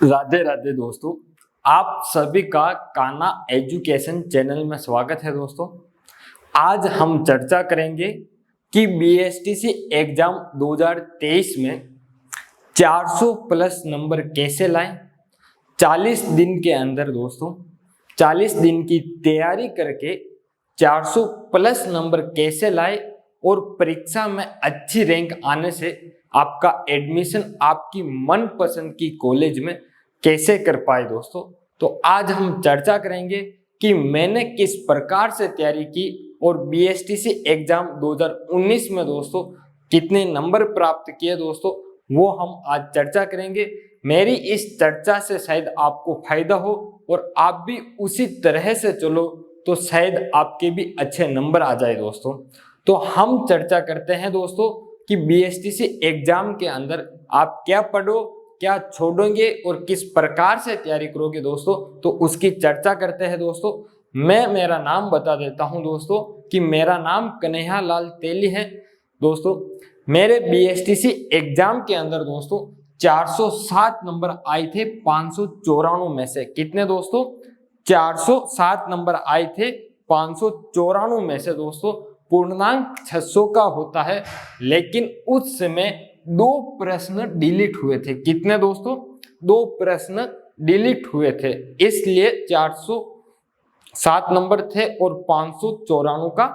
राधे राधे दोस्तों। आप सभी का कान्हा एजुकेशन चैनल में स्वागत है दोस्तों। आज हम चर्चा करेंगे कि बीएसटीसी एग्जाम 2023 में 400 प्लस नंबर कैसे लाएं। 40 दिन के अंदर दोस्तों 40 दिन की तैयारी करके 400 प्लस नंबर कैसे लाए और परीक्षा में अच्छी रैंक आने से आपका एडमिशन आपकी मनपसंद की कॉलेज में कैसे कर पाए दोस्तों। तो आज हम चर्चा करेंगे कि मैंने किस प्रकार से तैयारी की और बीएसटीसी एग्जाम 2019 में दोस्तों कितने नंबर प्राप्त किए दोस्तों, वो हम आज चर्चा करेंगे। मेरी इस चर्चा से शायद आपको फायदा हो और आप भी उसी तरह से चलो तो शायद आपके भी अच्छे नंबर आ जाए दोस्तों। तो हम चर्चा करते हैं दोस्तों कि बीएसटीसी एग्जाम के अंदर आप क्या पढ़ो, क्या छोड़ोगे और किस प्रकार से तैयारी करोगे दोस्तों, तो उसकी चर्चा करते हैं दोस्तों। मैं मेरा नाम बता देता हूं दोस्तों कि मेरा नाम कन्हैया लाल तेली है दोस्तों। मेरे बीएसटीसी एग्जाम के अंदर दोस्तों 407 नंबर आए थे 594 में से। कितने दोस्तों? 407 नंबर आए थे 594 में से दोस्तों। पूर्णांक 600 का होता है, लेकिन उस समय 2 प्रश्न डिलीट हुए थे। कितने दोस्तों? 2 प्रश्न डिलीट हुए थे, इसलिए 407 नंबर थे और 594 का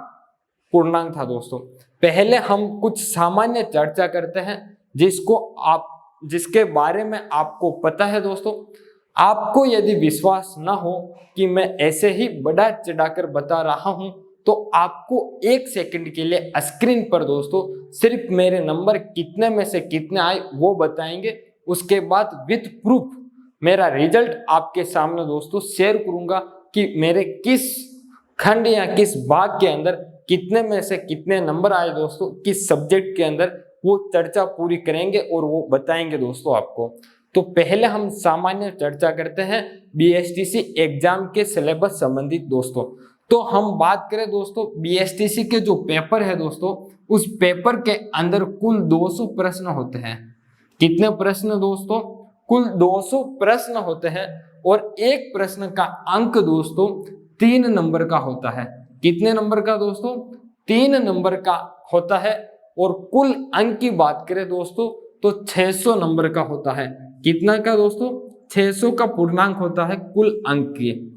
पूर्णांक था दोस्तों। पहले हम कुछ सामान्य चर्चा करते हैं जिसके बारे में आपको पता है दोस्तों। आपको यदि विश्वास ना हो कि मैं ऐसे ही बढ़ा चढ़ाकर बता रहा हूं तो आपको 1 सेकंड के लिए स्क्रीन पर दोस्तों सिर्फ मेरे नंबर कितने में से कितने आए वो बताएंगे। उसके बाद विथ प्रूफ मेरा रिजल्ट आपके सामने दोस्तों शेयर करूंगा कि मेरे किस खंड या किस भाग के अंदर कितने में से कितने नंबर आए दोस्तों, किस सब्जेक्ट के अंदर, वो चर्चा पूरी करेंगे और वो बताएंगे दोस्तों आपको। तो पहले हम सामान्य चर्चा करते हैं बीएसटीसी एग्जाम के सिलेबस संबंधित दोस्तों। तो हम बात करें दोस्तों बीएसटीसी के जो पेपर है दोस्तों, उस पेपर के अंदर कुल 200 प्रश्न होते हैं। कितने प्रश्न दोस्तों? कुल 200 प्रश्न होते हैं और एक प्रश्न का अंक दोस्तों 3 नंबर का होता है। कितने नंबर का दोस्तों? 3 नंबर का होता है। और कुल अंक की बात करें दोस्तों तो 600 नंबर का होता है। कितना का दोस्तों? 600 का पूर्णांक होता है कुल अंक की।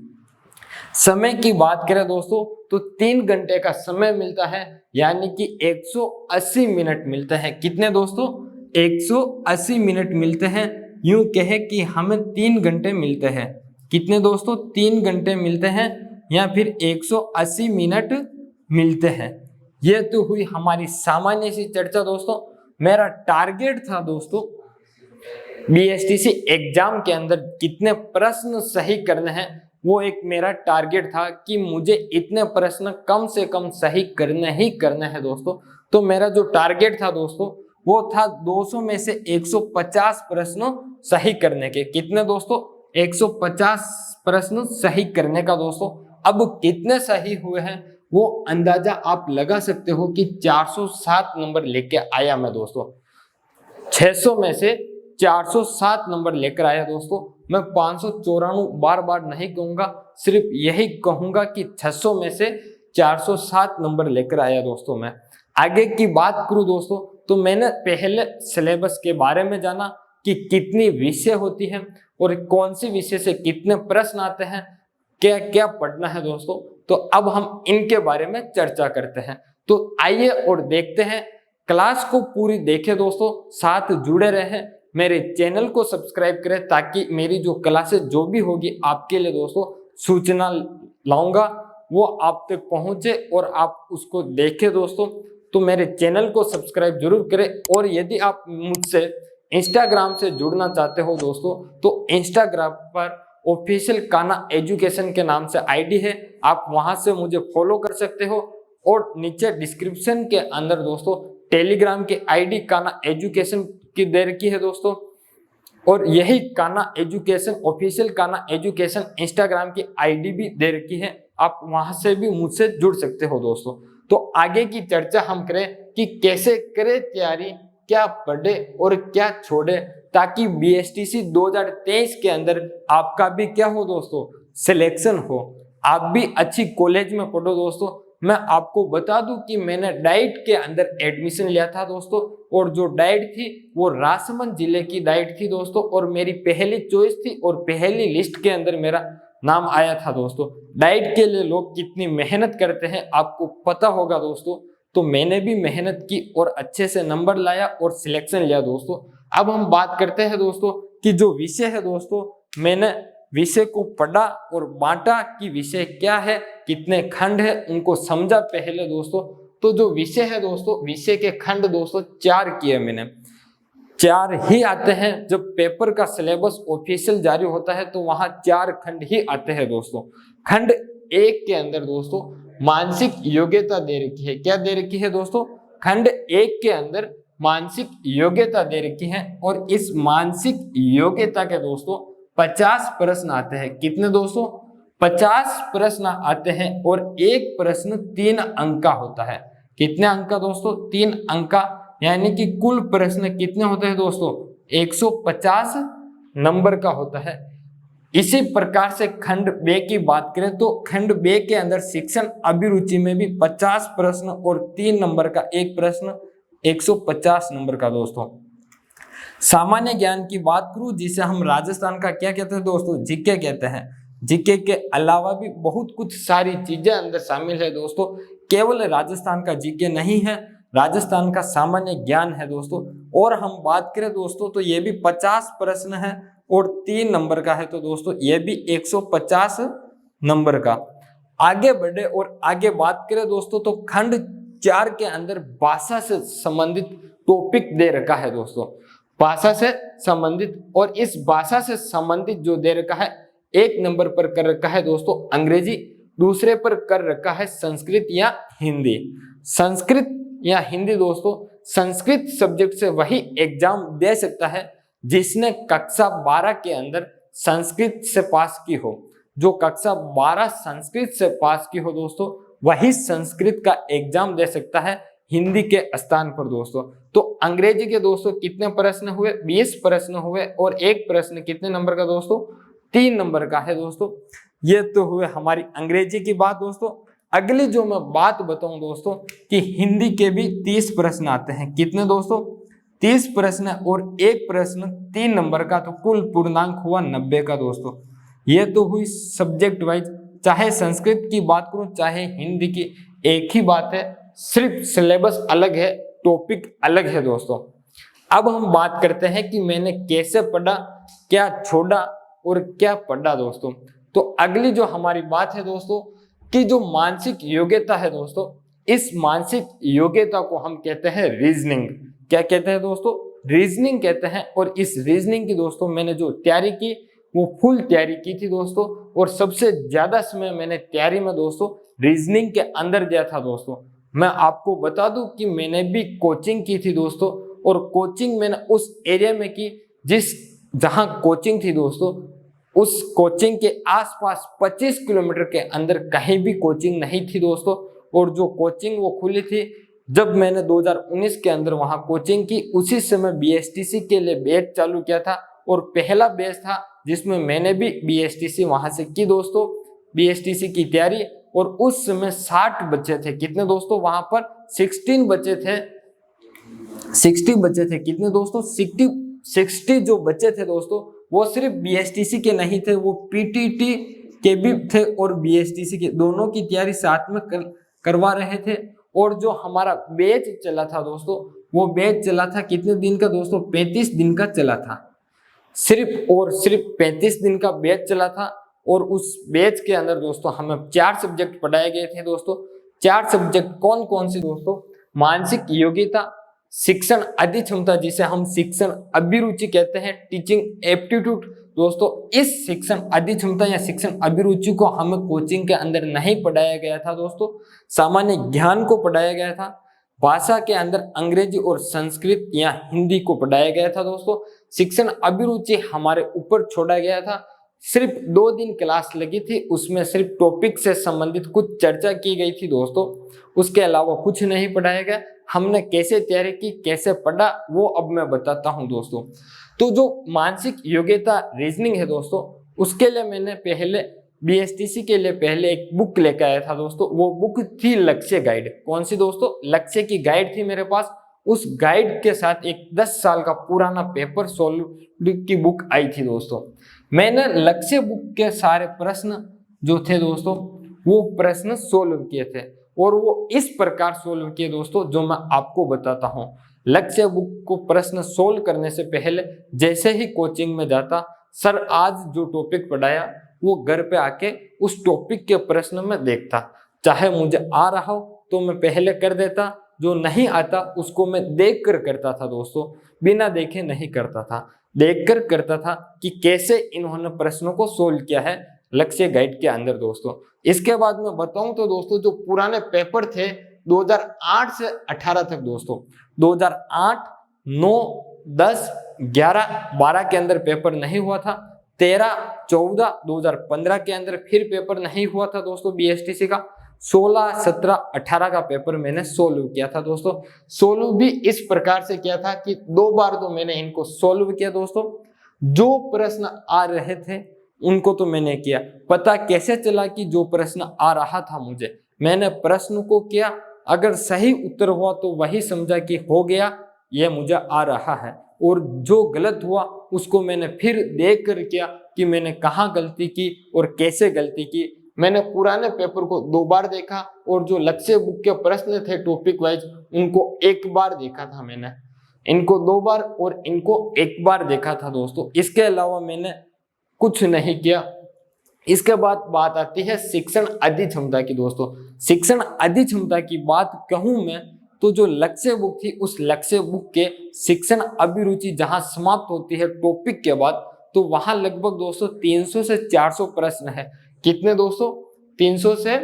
समय की बात करें दोस्तों तो 3 घंटे का समय मिलता है, यानी कि 180 मिनट मिलते हैं। कितने दोस्तों? 180 मिनट मिलते हैं। यूं कहे कि हमें 3 घंटे मिलते हैं। कितने दोस्तों? 3 घंटे मिलते हैं या फिर 180 मिनट मिलते हैं। यह तो हुई हमारी सामान्य सी चर्चा दोस्तों। मेरा टारगेट था दोस्तों बीएसटीसी एग्जाम के अंदर कितने प्रश्न सही करने हैं, वो एक मेरा टारगेट था कि मुझे इतने प्रश्न कम से कम सही करने ही करने हैं दोस्तों। तो मेरा जो टारगेट था दोस्तों वो था 200 में से 150 प्रश्न सही करने के। कितने दोस्तों? 150 प्रश्न सही करने का दोस्तों। अब कितने सही हुए हैं वो अंदाजा आप लगा सकते हो कि 407 नंबर लेके आया मैं दोस्तों। 600 में से 407 नंबर लेकर आया दोस्तों। मैं 594 बार बार नहीं कहूंगा, सिर्फ यही कहूंगा कि 600 में से 407 नंबर लेकर आया दोस्तों मैं। आगे की बात करूं दोस्तों तो मैंने पहले सिलेबस के बारे में जाना कि कितनी विषय होती है और कौन सी विषय से कितने प्रश्न आते हैं, क्या क्या पढ़ना है दोस्तों। तो अब हम इनके बारे में चर्चा करते हैं। तो आइए और देखते हैं। क्लास को पूरी देखें दोस्तों, साथ जुड़े रहें, मेरे चैनल को सब्सक्राइब करें ताकि मेरी जो क्लासेस जो भी होगी आपके लिए दोस्तों सूचना लाऊंगा वो आप तक पहुंचे और आप उसको देखें दोस्तों। तो मेरे चैनल को सब्सक्राइब जरूर करें। और यदि आप मुझसे इंस्टाग्राम से जुड़ना चाहते हो दोस्तों तो इंस्टाग्राम पर ऑफिशियल कान्हा एजुकेशन के नाम से आईडी है, आप वहां से मुझे फॉलो कर सकते हो। और नीचे डिस्क्रिप्शन के अंदर दोस्तों टेलीग्राम की आईडी कान्हा एजुकेशन की दे रखी है दोस्तों। और यही Kanha education official Kanha education Instagram की आईडी भी दे रखी है, आप वहां से भी मुझसे जुड़ सकते हो दोस्तों। तो आगे की चर्चा हम करें कि कैसे करें तैयारी, क्या पढ़े और क्या छोड़े ताकि बीएसटीसी 2023 के अंदर आपका भी क्या हो दोस्तों, सिलेक्शन हो, आप भी अच्छी कॉलेज में पढ़ो दोस्तों। मैं आपको बता दूं कि मैंने डाइट के अंदर एडमिशन लिया था दोस्तों, और जो डाइट थी वो राजसमंद जिले की डाइट थी दोस्तों, और मेरी पहली चॉइस थी और पहली लिस्ट के अंदर मेरा नाम आया था दोस्तों। डाइट के लिए लोग कितनी मेहनत करते हैं आपको पता होगा दोस्तों, तो मैंने भी मेहनत की और अच्छे से नंबर लाया और सिलेक्शन लिया दोस्तों। अब हम बात करते हैं दोस्तों कि जो विषय है दोस्तों, मैंने विषय को पढ़ा और बांटा कि विषय क्या है, कितने खंड है, उनको समझा पहले दोस्तों। तो जो विषय है दोस्तों, विषय के खंड दोस्तों 4 किए मैंने, 4 ही आते हैं। जब पेपर का सिलेबस ऑफिशियल जारी होता है तो वहां 4 खंड ही आते हैं दोस्तों। खंड 1 के अंदर दोस्तों मानसिक योग्यता दे रखी है। क्या दे रखी है दोस्तों? खंड 1 के अंदर मानसिक योग्यता दे रखी है, और इस मानसिक योग्यता के दोस्तों 50 प्रश्न आते हैं। कितने दोस्तों? 50 प्रश्न आते हैं, और एक प्रश्न 3 अंक का होता है। कितने अंक का दोस्तों? 3 अंक का, यानी कि कुल प्रश्न कितने होते हैं दोस्तों? 150 नंबर का होता है। इसी प्रकार से खंड बे की बात करें तो खंड बे के अंदर शिक्षण अभिरुचि में भी 50 प्रश्न और 3 नंबर का एक प्रश्न 150 नंबर का दोस्तों। सामान्य ज्ञान की बात करूं, जिसे हम राजस्थान का क्या कहते हैं दोस्तों? जीके कहते हैं। जीके के अलावा भी बहुत कुछ सारी चीजें अंदर शामिल है दोस्तों, केवल राजस्थान का जीके नहीं है, राजस्थान का सामान्य ज्ञान है दोस्तों। और हम बात करें दोस्तों तो ये भी 50 प्रश्न है और 3 नंबर का है, तो दोस्तों ये भी 150 नंबर का। आगे बढ़े और आगे बात करें दोस्तों तो खंड 4 के अंदर भाषा से संबंधित टॉपिक दे रखा है दोस्तों, भाषा से संबंधित। और इस भाषा से संबंधित जो दे रखा है, 1 नंबर पर कर रखा है दोस्तों अंग्रेजी, दूसरे पर कर रखा है संस्कृत या हिंदी। संस्कृत या हिंदी दोस्तों, संस्कृत सब्जेक्ट से वही एग्जाम दे सकता है जिसने कक्षा 12 के अंदर संस्कृत से पास की हो। जो कक्षा 12 संस्कृत से पास की हो दोस्तों, वही संस्कृत का एग्जाम दे सकता है हिंदी के स्थान पर दोस्तों। तो अंग्रेजी के दोस्तों कितने प्रश्न हुए? 20 प्रश्न हुए, और एक प्रश्न कितने नंबर का दोस्तों? 3 नंबर का है दोस्तों। ये तो हुए हमारी अंग्रेजी की बात दोस्तों। अगली जो मैं बात बताऊं दोस्तों कि हिंदी के भी 30 प्रश्न आते हैं। कितने दोस्तों? 30 प्रश्न और एक प्रश्न 3 नंबर का, तो कुल पूर्णांक हुआ 90 का दोस्तों। ये तो हुई सब्जेक्ट वाइज, चाहे संस्कृत की बात करूं चाहे हिंदी की, एक ही बात है, सिर्फ सिलेबस अलग है, टॉपिक अलग है दोस्तों। अब हम बात करते हैं कि मैंने कैसे पढ़ा, क्या छोड़ा और क्या पढ़ा दोस्तों। तो अगली जो हमारी बात है दोस्तों कि जो मानसिक योग्यता है दोस्तों, इस मानसिक योग्यता को हम कहते हैं रीजनिंग। क्या कहते हैं दोस्तों? रीजनिंग कहते हैं। और इस रीजनिंग की दोस्तों मैंने जो तैयारी की वो फुल तैयारी की थी दोस्तों, और सबसे ज्यादा समय मैंने तैयारी में दोस्तों रीजनिंग के अंदर दिया था दोस्तों। मैं आपको बता दूं कि मैंने भी कोचिंग की थी दोस्तों, और कोचिंग मैंने उस एरिया में की जहां कोचिंग थी दोस्तों, उस कोचिंग के आसपास 25 किलोमीटर के अंदर कहीं भी कोचिंग नहीं थी दोस्तों। और जो कोचिंग वो खुली थी जब मैंने 2019 के अंदर वहां कोचिंग की, उसी समय बीएसटीसी के लिए बैच चालू किया था, और पहला बैच था जिसमें मैंने भी बीएसटीसी वहां से की दोस्तों, बीएसटीसी की तैयारी। और उस समय 60 बच्चे थे। कितने दोस्तों? वहां पर 16 बच्चे थे, 60 बच्चे थे। कितने दोस्तों? 60 जो बच्चे थे दोस्तों, वो सिर्फ बीएसटीसी के नहीं थे, वो पीटीटी के भी थे और बीएसटीसी के, दोनों की तैयारी साथ में करवा रहे थे। और जो हमारा बैच चला था दोस्तों, वो बैच चला था कितने दिन का दोस्तों? 35 दिन का चला था, सिर्फ और सिर्फ 35 दिन का बैच चला था। और उस बैच के अंदर दोस्तों हमें 4 सब्जेक्ट पढ़ाए गए थे दोस्तों। 4 सब्जेक्ट कौन कौन से दोस्तों? मानसिक योग्यता, शिक्षण अधिक्षमता जिसे हम शिक्षण अभिरुचि कहते हैं, टीचिंग एप्टीट्यूड दोस्तों। इस शिक्षण अधिक्षमता या शिक्षण अभिरुचि को हमें कोचिंग के अंदर नहीं पढ़ाया गया था दोस्तों, सामान्य ज्ञान को पढ़ाया गया था। भाषा के अंदर अंग्रेजी और संस्कृत या हिंदी को पढ़ाया गया था दोस्तों। शिक्षण अभिरुचि हमारे ऊपर छोड़ा गया था। सिर्फ 2 दिन क्लास लगी थी, उसमें सिर्फ टॉपिक से संबंधित कुछ चर्चा की गई थी दोस्तों, उसके अलावा कुछ नहीं पढ़ाया गया। हमने कैसे तैयारी की, कैसे पढ़ा, वो अब मैं बताता हूं दोस्तों। तो जो मानसिक योग्यता रीजनिंग है दोस्तों, उसके लिए मैंने पहले बीएसटीसी के लिए पहले एक बुक लेकर आया था दोस्तों। वो बुक थी लक्ष्य गाइड। कौन सी दोस्तों? लक्ष्य की गाइड थी मेरे पास। उस गाइड के साथ एक 10 साल का पुराना पेपर सॉल्व की बुक आई थी दोस्तों। मैंने लक्ष्य बुक के सारे प्रश्न जो थे दोस्तों, वो प्रश्न सोल्व किए थे, और वो इस प्रकार सोल्व किए दोस्तों जो मैं आपको बताता हूँ। लक्ष्य बुक को प्रश्न सोल्व करने से पहले जैसे ही कोचिंग में जाता, सर आज जो टॉपिक पढ़ाया वो घर पे आके उस टॉपिक के प्रश्न में देखता। चाहे मुझे आ रहा हो तो मैं पहले कर देता, जो नहीं आता उसको मैं देख कर करता था दोस्तों, बिना देखे नहीं करता था। देख कर करता था कि कैसे इन्होंने प्रश्नों को सोल्व किया है लक्ष्य गाइड के अंदर दोस्तों। इसके बाद मैं बताऊं तो दोस्तों, जो पुराने पेपर थे 2008 से 18 तक दोस्तों, 2008, 9, 10, 11, 12 के अंदर पेपर नहीं हुआ था। 13, 14, 2015 के अंदर फिर पेपर नहीं हुआ था दोस्तों बीएसटीसी का। 16, 17, 18 का पेपर मैंने सोल्व किया था दोस्तों। सोल्व भी इस प्रकार से किया था कि 2 बार तो मैंने इनको सोल्व किया दोस्तों। जो प्रश्न आ रहे थे उनको तो मैंने किया। पता कैसे चला कि जो प्रश्न आ रहा था मुझे, मैंने प्रश्न को किया, अगर सही उत्तर हुआ तो वही समझा कि हो गया, ये मुझे आ रहा है। और जो गलत हुआ उसको मैंने फिर देख कर किया कि मैंने कहाँ गलती की और कैसे गलती की। मैंने पुराने पेपर को 2 बार देखा, और जो लक्ष्य बुक के प्रश्न थे टॉपिक वाइज उनको 1 बार देखा था मैंने। इनको 2 बार और इनको 1 बार देखा था दोस्तों। इसके अलावा मैंने कुछ नहीं किया। इसके बाद बात आती है शिक्षण अधि क्षमता की दोस्तों। शिक्षण अधि क्षमता की बात कहूं मैं तो जो लक्ष्य बुक थी, उस लक्ष्य बुक के शिक्षण अभिरुचि जहां समाप्त होती है टॉपिक के बाद, तो वहां लगभग दोस्तों 300 से 400 प्रश्न है। कितने दोस्तों? 300 से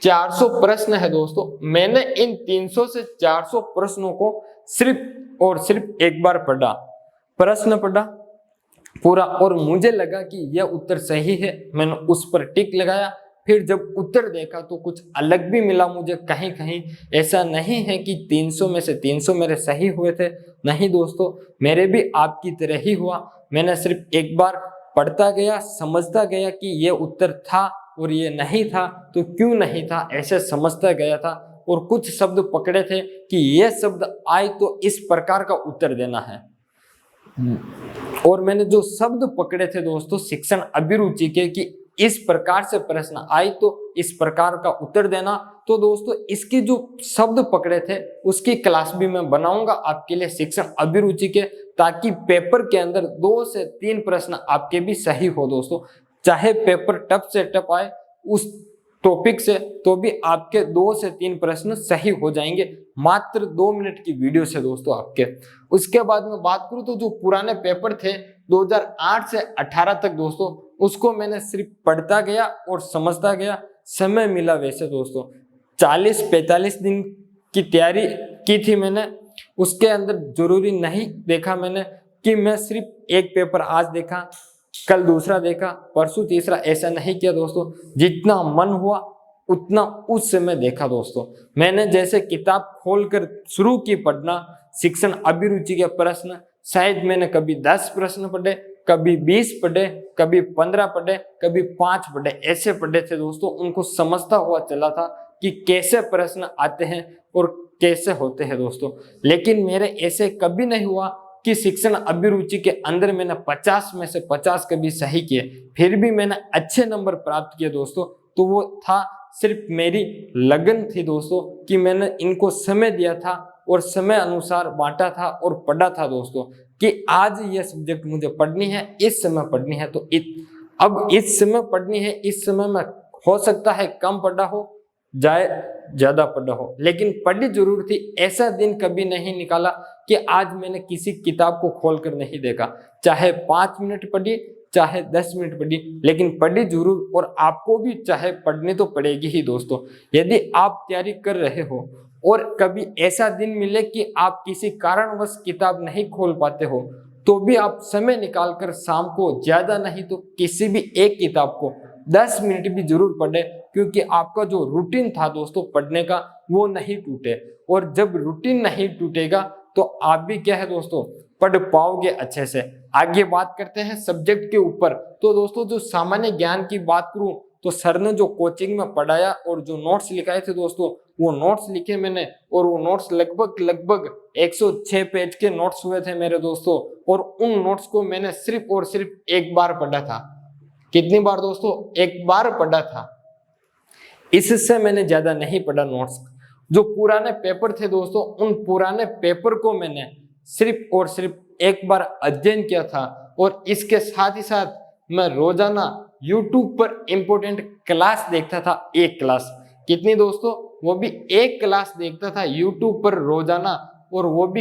400 प्रश्न है दोस्तों। मैंने इन 300 से 400 प्रश्नों को सिर्फ और सिर्फ 1 बार पढ़ा, प्रश्न पढ़ा पूरा, और मुझे लगा कि यह उत्तर सही है। मैंने उस पर टिक लगाया। फिर जब उत्तर देखा तो कुछ अलग भी मिला मुझे कहीं कहीं। ऐसा नहीं है कि 300 में से 300 मेरे सही हुए थे, नहीं दोस्तों, मेरे भी आपकी तरह ही हुआ। मैंने सिर्फ 1 बार पढ़ता गया, समझता गया कि यह उत्तर था और ये नहीं था तो क्यों नहीं था, ऐसे समझता गया था। और कुछ शब्द पकड़े थे कि यह शब्द आए तो इस प्रकार का उत्तर देना है। और मैंने जो शब्द पकड़े थे दोस्तों शिक्षण अभिरुचि के, कि इस प्रकार से प्रश्न आए तो इस प्रकार का उत्तर देना, तो दोस्तों इसके जो शब्द पकड़े थे उसकी क्लास भी मैं बनाऊंगा आपके लिए शिक्षण अभिरुचि के, ताकि पेपर के अंदर 2 से 3 प्रश्न आपके भी सही हो दोस्तों। चाहे पेपर टफ से टफ आए उस टॉपिक से, तो भी आपके 2 से 3 प्रश्न सही हो जाएंगे मात्र 2 मिनट की वीडियो से दोस्तों आपके। उसके बाद में बात करूं तो जो पुराने पेपर थे 2008 से 18 तक दोस्तों, उसको मैंने सिर्फ पढ़ता गया और समझता गया। समय मिला वैसे दोस्तों 40-45 दिन की तैयारी की थी मैंने। उसके अंदर जरूरी नहीं देखा मैंने कि मैं सिर्फ एक पेपर आज देखा, कल दूसरा देखा, परसों तीसरा, ऐसा नहीं किया दोस्तों। जितना मन हुआ उतना उस समय देखा दोस्तों। मैंने जैसे किताब खोलकर शुरू की पढ़ना शिक्षण अभिरुचि के प्रश्न, शायद मैंने कभी 10 प्रश्न पढ़े, कभी 20 पढ़े, कभी 15 पढ़े, कभी 5 पढ़े, ऐसे पढ़े थे दोस्तों। उनको समझता हुआ चला था कि कैसे प्रश्न आते हैं और कैसे होते हैं दोस्तों। लेकिन मेरे ऐसे कभी नहीं हुआ कि शिक्षण अभिरुचि के अंदर मैंने 50 में से 50 कभी सही किए, फिर भी मैंने अच्छे नंबर प्राप्त किए दोस्तों। तो वो था सिर्फ मेरी लगन थी दोस्तों, कि मैंने इनको समय दिया था और समय अनुसार बांटा था और पढ़ा था दोस्तों, कि आज ये सब्जेक्ट मुझे पढ़नी है, इस समय पढ़नी है, तो अब इस समय पढ़नी है। इस समय में हो सकता है कम पढ़ा हो, ज्यादा पढ़ा हो, लेकिन पढ़ी जरूर थी। ऐसा दिन कभी नहीं निकाला कि आज मैंने किसी किताब को खोलकर नहीं देखा। चाहे 5 मिनट पढ़ी, चाहे 10 मिनट पढ़ी, लेकिन पढ़ी जरूर। और आपको भी चाहे पढ़नी तो पड़ेगी ही दोस्तों। यदि आप तैयारी कर रहे हो और कभी ऐसा दिन मिले कि आप किसी कारणवश किताब नहीं खोल पाते हो, तो भी आप समय निकालकर शाम को ज्यादा नहीं तो किसी भी एक किताब को 10 मिनट भी जरूर पढ़े, क्योंकि आपका जो रूटीन था दोस्तों पढ़ने का वो नहीं टूटे। और जब रूटीन नहीं टूटेगा तो आप भी क्या है दोस्तों पढ़ पाओगे अच्छे से। आगे बात करते हैं सब्जेक्ट के ऊपर। तो दोस्तों जो सामान्य ज्ञान की बात करूं तो सर ने जो कोचिंग में पढ़ाया और जो नोट्स लिखाए थे दोस्तों, वो नोट्स लिखे मैंने, और वो नोट्स लगभग 106 पेज के नोट्स हुए थे मेरे दोस्तों। और उन नोट्स को मैंने सिर्फ और सिर्फ एक बार पढ़ा था। कितनी बार दोस्तों? एक बार पढ़ा था, इससे मैंने ज्यादा नहीं पढ़ा नोट्स। जो पुराने पेपर थे दोस्तों, उन पुराने पेपर को मैंने सिर्फ और सिर्फ एक बार अध्ययन किया था। और इसके साथ ही साथ मैं रोजाना YouTube पर इंपोर्टेंट क्लास देखता था, एक क्लास। कितनी दोस्तों? वो भी एक क्लास देखता था YouTube पर रोजाना, और वो भी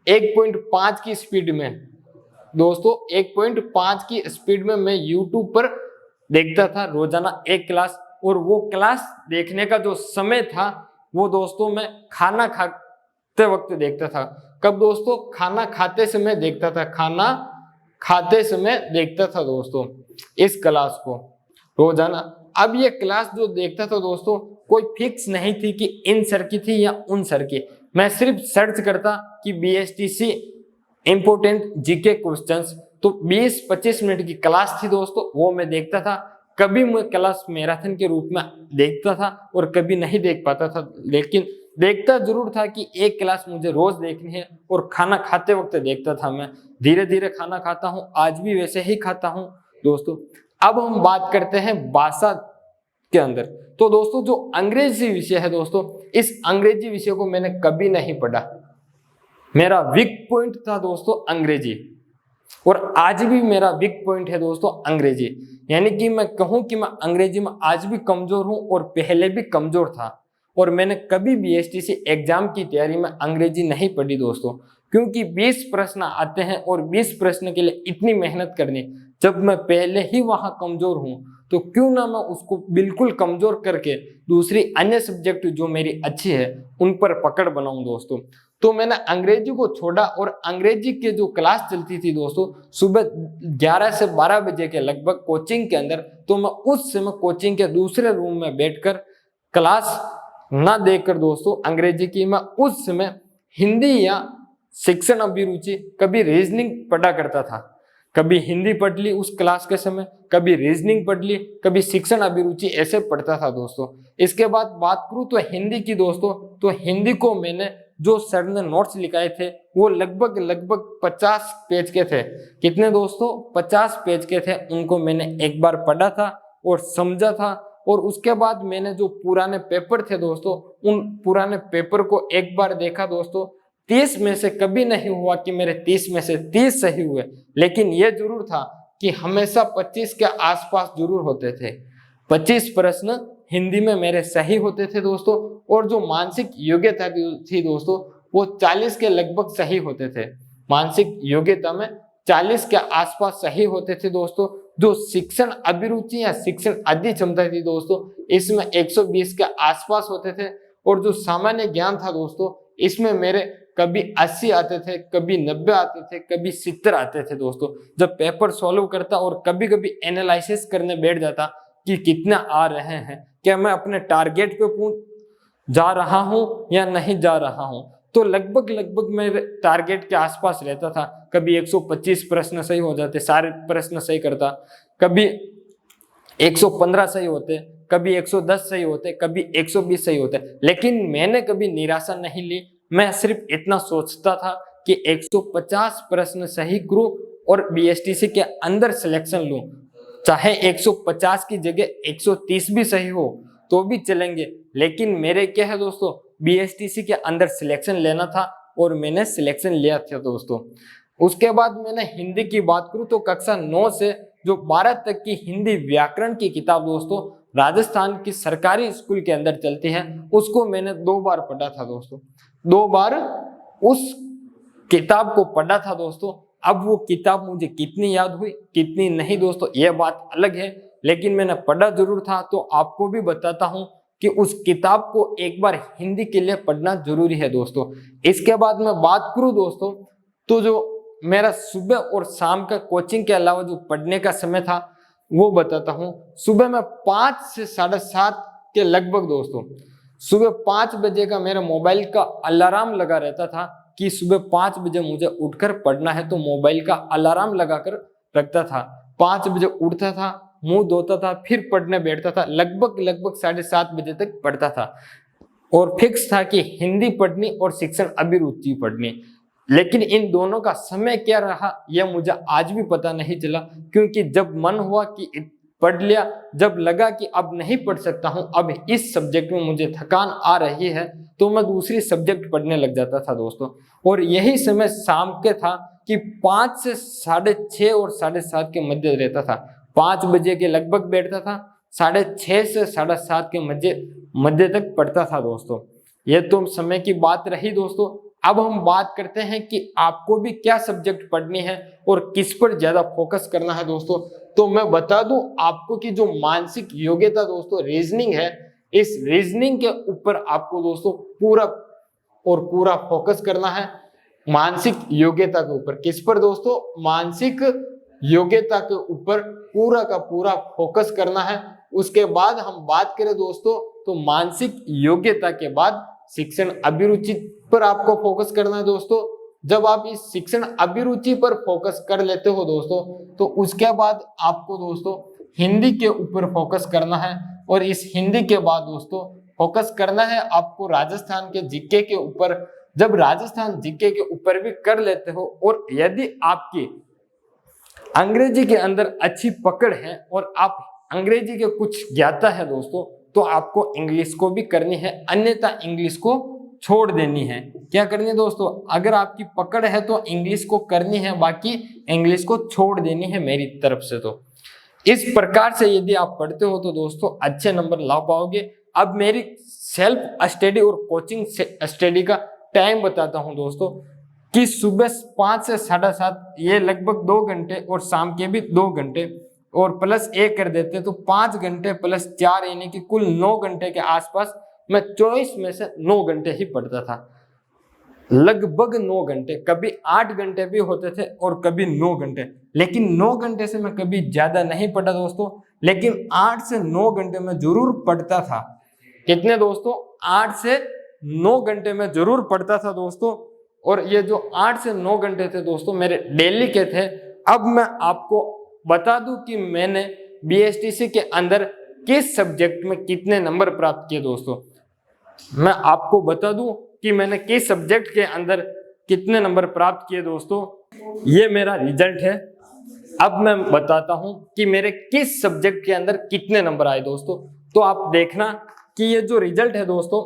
1.5 की स्पीड में दोस्तों। 1.5 की स्पीड में मैं YouTube पर देखता था रोजाना एक क्लास। और वो क्लास देखने का जो समय था वो दोस्तों मैं खाना खाते वक्त देखता था। कब दोस्तों? खाना खाते समय देखता था, खाना खाते समय देखता था दोस्तों इस क्लास को रोजाना। अब ये क्लास जो देखता था दोस्तों, कोई फिक्स नहीं थी कि इन सर की थी या उन सर की। मैं सिर्फ सर्च करता कि BSTC इंपोर्टेंट जीके क्वेश्चंस, तो 20-25 मिनट की क्लास थी दोस्तों, वो मैं देखता था। कभी मैं क्लास मैराथन के रूप में देखता था और कभी नहीं देख पाता था, लेकिन देखता जरूर था कि एक क्लास मुझे रोज देखनी है। और खाना खाते वक्त देखता था मैं। धीरे धीरे खाना खाता हूँ, आज भी वैसे ही खाता हूँ दोस्तों। अब हम बात करते हैं भाषा के अंदर। तो दोस्तों जो अंग्रेजी विषय है दोस्तों, इस अंग्रेजी विषय को मैंने कभी नहीं पढ़ा। मेरा वीक पॉइंट था दोस्तों अंग्रेजी, और आज भी मेरा वीक पॉइंट है दोस्तों अंग्रेजी। यानी कि मैं कहूं कि मैं अंग्रेजी में आज भी कमजोर हूं और पहले भी कमजोर था। और मैंने कभी भी BSTC एग्जाम की तैयारी में अंग्रेजी नहीं पढ़ी दोस्तों, क्योंकि 20 प्रश्न आते हैं और 20 प्रश्न के लिए इतनी मेहनत करनी। जब मैं पहले ही वहां कमजोर हूं तो क्यों ना मैं उसको बिल्कुल कमजोर करके दूसरी अन्य सब्जेक्ट जो मेरी अच्छी है उन पर पकड़ बनाऊं दोस्तों। तो मैंने अंग्रेजी को छोड़ा, और अंग्रेजी के जो क्लास चलती थी दोस्तों सुबह 11 से 12 बजे के लगभग कोचिंग के अंदर, तो मैं उस समय कोचिंग के दूसरे रूम में बैठकर क्लास ना देकर दोस्तों अंग्रेजी की, मैं उस समय हिंदी या शिक्षण अभिरुचि, कभी रीजनिंग पढ़ा करता था। कभी हिंदी पढ़ ली उस क्लास के समय, कभी रीजनिंग पढ़ ली, कभी शिक्षण अभिरुचि, ऐसे पढ़ता था दोस्तों। इसके बाद बात करूं तो हिंदी की दोस्तों, तो हिंदी को मैंने जो सर ने नोट्स लिखाए थे वो लगभग 50 पेज के थे। कितने दोस्तों? 50 पेज के थे। उनको मैंने एक बार पढ़ा था और समझा था। और उसके बाद मैंने जो पुराने पेपर थे दोस्तों, उन पुराने पेपर को एक बार देखा दोस्तों। 30 में से कभी नहीं हुआ कि मेरे 30 में से 30 सही हुए, लेकिन यह जरूर था कि हमेशा 25 के आसपास जरूर होते थे। 25 प्रश्न हिंदी में मेरे सही होते थे दोस्तों, और जो मानसिक योग्यता थी दोस्तों वो 40 के लगभग सही होते थे। मानसिक योग्यता में 40 के आसपास सही होते थे दोस्तों। जो शिक्षण अभिरुचि या शिक्षण अध्ययन क्षमता थी दोस्तों, इसमें 120 के आसपास होते थे। और जो सामान्य ज्ञान था दोस्तों, इसमें मेरे कभी 80 आते थे, कभी 90 आते थे, कभी 70 आते थे दोस्तों जब पेपर सॉल्व करता। और कभी कभी एनालिसिस करने बैठ जाता कि कितना आ रहे हैं, क्या मैं अपने टारगेट पे पहुंच जा रहा हूं या नहीं जा रहा हूं। तो लगभग मेरे टारगेट के आसपास रहता था। कभी 125 प्रश्न सही हो जाते, सारे प्रश्न सही करता, कभी 115 सही होते, कभी 110 सही होते, कभी 120 सही होते। लेकिन मैंने कभी निराशा नहीं ली। मैं सिर्फ इतना सोचता था कि 150 प्रश्न सही करूं और BSTC के अंदर सिलेक्शन लूं। चाहे 150 की जगह 130 भी सही हो तो भी चलेंगे, लेकिन मेरे क्या है दोस्तों, BSTC के अंदर सिलेक्शन लेना था, और मैंने सिलेक्शन लिया था दोस्तों। उसके बाद मैंने हिंदी की बात करूं तो कक्षा 9 से जो 12 तक की हिंदी व्याकरण की किताब दोस्तों राजस्थान की सरकारी स्कूल के अंदर चलती है, उसको मैंने 2 बार पढ़ा था दोस्तों। 2 बार उस किताब को पढ़ा था दोस्तों। अब वो किताब मुझे कितनी याद हुई कितनी नहीं दोस्तों, यह बात अलग है, लेकिन मैंने पढ़ा जरूर था। तो आपको भी बताता हूं कि उस किताब को एक बार हिंदी के लिए पढ़ना जरूरी है दोस्तों। इसके बाद मैं बात करूं दोस्तों, तो जो मेरा सुबह और शाम का कोचिंग के अलावा जो पढ़ने का समय था वो बताता हूं। सुबह में 5 से 7:30 के लगभग दोस्तों, सुबह 5 बजे का मेरा मोबाइल का अलार्म लगा रहता था कि सुबह 5 बजे मुझे उठकर पढ़ना है तो मोबाइल का अलार्म लगाकर रखता था। 5 बजे उठता था, मुंह धोता था, फिर पढ़ने बैठता था, लगभग 7:30 बजे तक पढ़ता था और फिक्स था कि हिंदी पढ़नी और शिक्षण अभिरुचि पढ़नी। लेकिन इन दोनों का समय क्या रहा यह मुझे आज भी पता नहीं चला, क्योंकि जब मन हुआ कि पढ़ लिया, जब लगा कि अब नहीं पढ़ सकता हूं, अब इस सब्जेक्ट में मुझे थकान आ रही है, तो मैं दूसरी सब्जेक्ट पढ़ने लग जाता था दोस्तों। और यही समय शाम के था कि 5 से 6:30 और 7:30 के मध्य रहता था। 5 बजे के लगभग बैठता था, 6:30 से 7:30 के मध्य तक पढ़ता था दोस्तों। यह तो समय की बात रही दोस्तों। अब हम बात करते हैं कि आपको भी क्या सब्जेक्ट पढ़नी है और किस पर ज्यादा फोकस करना है दोस्तों। तो मैं बता दूं आपको कि जो मानसिक योग्यता दोस्तों रीजनिंग है, इस रीजनिंग के ऊपर आपको दोस्तों पूरा फोकस करना है। मानसिक योग्यता के ऊपर, किस पर दोस्तों? मानसिक योग्यता के ऊपर पूरा का पूरा फोकस करना है। उसके बाद हम बात करें दोस्तों तो मानसिक योग्यता के बाद शिक्षण अभिरुचि पर आपको फोकस करना है दोस्तों। जब आप इस शिक्षण अभिरुचि पर फोकस कर लेते हो दोस्तों, तो उसके बाद आपको दोस्तों हिंदी के ऊपर फोकस करना है। और इस हिंदी के बाद दोस्तों फोकस करना है आपको राजस्थान के जीके के ऊपर। जब राजस्थान जीके के ऊपर भी कर लेते हो और यदि आपकी अंग्रेजी के अंदर अच्छी पकड़ है और आप अंग्रेजी के कुछ ज्ञाता है दोस्तों, तो आपको इंग्लिश को भी करनी है, अन्यथा इंग्लिश को छोड़ देनी है। क्या करनी है दोस्तों? अगर आपकी पकड़ है तो इंग्लिश को करनी है, बाकी इंग्लिश को छोड़ देनी है मेरी तरफ से। तो इस प्रकार से यदि आप पढ़ते हो तो दोस्तों अच्छे नंबर ला पाओगे। अब मेरी सेल्फ स्टडी और कोचिंग स्टडी का टाइम बताता हूं दोस्तों कि सुबह 5 से 7:30 ये लगभग 2 घंटे और शाम के भी 2 घंटे और प्लस 1 कर देते तो 5 घंटे प्लस 4 यानी कि कुल 9 घंटे के आसपास मैं 24 में से 9 घंटे ही पढ़ता था। लगभग 9 घंटे, कभी 8 घंटे भी होते थे और कभी 9 घंटे, लेकिन 9 घंटे से मैं कभी ज्यादा नहीं पढ़ा दोस्तों। लेकिन 8 से 9 घंटे में जरूर पढ़ता था। कितने दोस्तों? 8 से 9 घंटे में जरूर पढ़ता था दोस्तों। और ये जो 8 से 9 घंटे थे दोस्तों मेरे डेली के थे। अब मैं आपको बता दूं कि मैंने बीएसटीसी के अंदर किस सब्जेक्ट में कितने नंबर प्राप्त किए दोस्तों। मैं आपको बता दूं कि मैंने किस सब्जेक्ट के अंदर कितने नंबर प्राप्त किए दोस्तों। ये मेरा रिजल्ट है। अब मैं बताता हूं कि मेरे किस सब्जेक्ट के अंदर कितने नंबर आए दोस्तों। तो आप देखना कि ये जो रिजल्ट है दोस्तों,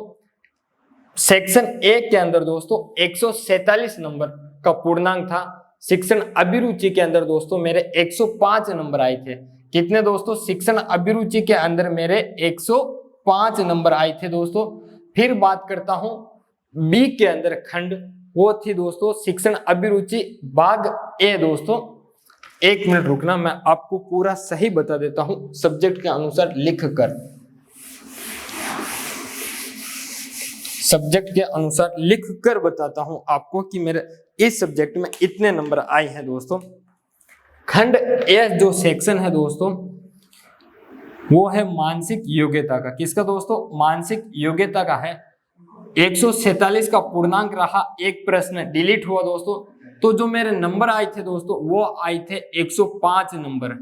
सेक्शन 1 के अंदर दोस्तों 147 नंबर का पूर्णांक था। शिक्षण अभिरुचि के अंदर दोस्तों मेरे 105 नंबर आए थे। कितने दोस्तों? शिक्षण अभिरुचि के अंदर मेरे 105 नंबर आए थे दोस्तों। फिर बात करता हूं बी के अंदर खंड, वो थी दोस्तों शिक्षण अभिरुचि भाग ए दोस्तों। 1 मिनट रुकना, मैं आपको पूरा सही बता देता हूं सब्जेक्ट के अनुसार लिख कर। सब्जेक्ट के अनुसार लिख कर बताता हूं आपको कि मेरे इस सब्जेक्ट में इतने नंबर आए हैं दोस्तों। खंड ए जो सेक्शन है दोस्तों वो है मानसिक योग्यता का। किसका दोस्तों? मानसिक योग्यता का है। 147 का पूर्णांक रहा, एक प्रश्न डिलीट हुआ दोस्तों। तो जो मेरे नंबर आए थे दोस्तों वो आए थे 105 नंबर।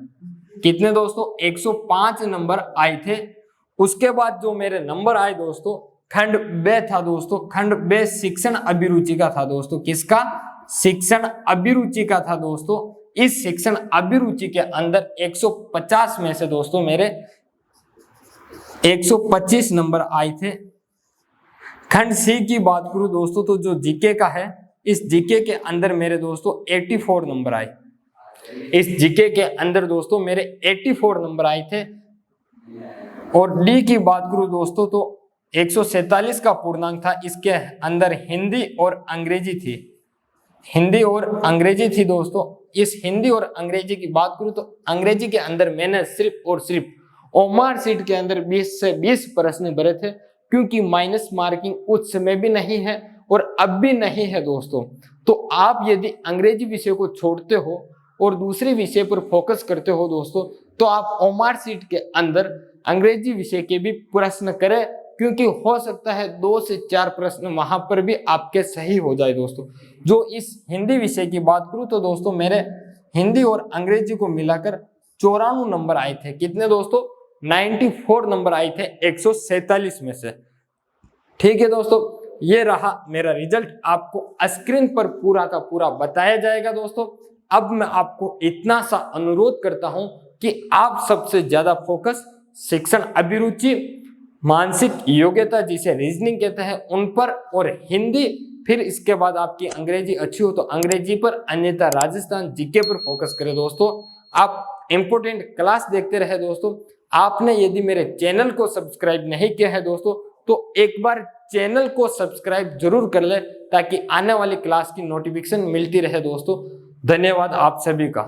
कितने दोस्तों? 105 नंबर आए थे। उसके बाद जो मेरे नंबर आए दोस्तों खंड बे था दोस्तों। खंड बे शिक्षण अभिरुचि का था दोस्तों। किसका? शिक्षण अभिरुचि का था दोस्तों। इस शिक्षण अभिरुचि के अंदर 150 में से दोस्तों मेरे 125 नंबर आए थे। खंड सी की बात करूं दोस्तों तो जो जीके का है, इस जीके के अंदर मेरे दोस्तों 84 नंबर आए। इस जीके के अंदर दोस्तों मेरे 84 नंबर आए थे। और डी की बात करूं दोस्तों तो 147 का पूर्णांक था। इसके अंदर हिंदी और अंग्रेजी थी। हिंदी और अंग्रेजी थी दोस्तों। इस हिंदी और अंग्रेजी की बात करूं तो अंग्रेजी के अंदर मैंने सिर्फ और सिर्फ ओमार सीट के अंदर 20 से 20 प्रश्न भरे थे, क्योंकि माइनस मार्किंग उस समय भी नहीं है और अब भी नहीं है दोस्तों। तो आप यदि अंग्रेजी विषय को छोड़ते हो और दूसरे विषय पर फोकस करते हो दोस्तों, तो आप ओमार सीट के अंदर अंग्रेजी विषय के भी प्रश्न करें, क्योंकि हो सकता है 2 से 4 प्रश्न वहां पर भी आपके सही हो जाए दोस्तों। जो इस हिंदी विषय की बात करूं तो दोस्तों मेरे हिंदी और अंग्रेजी को मिलाकर 94 नंबर आए थे। कितने दोस्तों? 94 नंबर आए थे 147 में से। ठीक है दोस्तों, ये रहा मेरा रिजल्ट, आपको स्क्रीन पर पूरा का पूरा बताया जाएगा दोस्तों। अब मैं आपको इतना सा अनुरोध करता हूं कि आप सबसे ज्यादा फोकस शिक्षण अभिरुचि, मानसिक योग्यता जिसे रीजनिंग कहते हैं उन पर, और हिंदी, फिर इसके बाद आपकी अंग्रेजी अच्छी हो तो अंग्रेजी पर, अन्यथा राजस्थान जीके पर फोकस करें दोस्तों। आप इंपोर्टेंट क्लास देखते रहे दोस्तों। आपने यदि मेरे चैनल को सब्सक्राइब नहीं किया है दोस्तों तो एक बार चैनल को सब्सक्राइब जरूर कर ले ताकि आने वाली क्लास की नोटिफिकेशन मिलती रहे दोस्तों। धन्यवाद आप सभी का।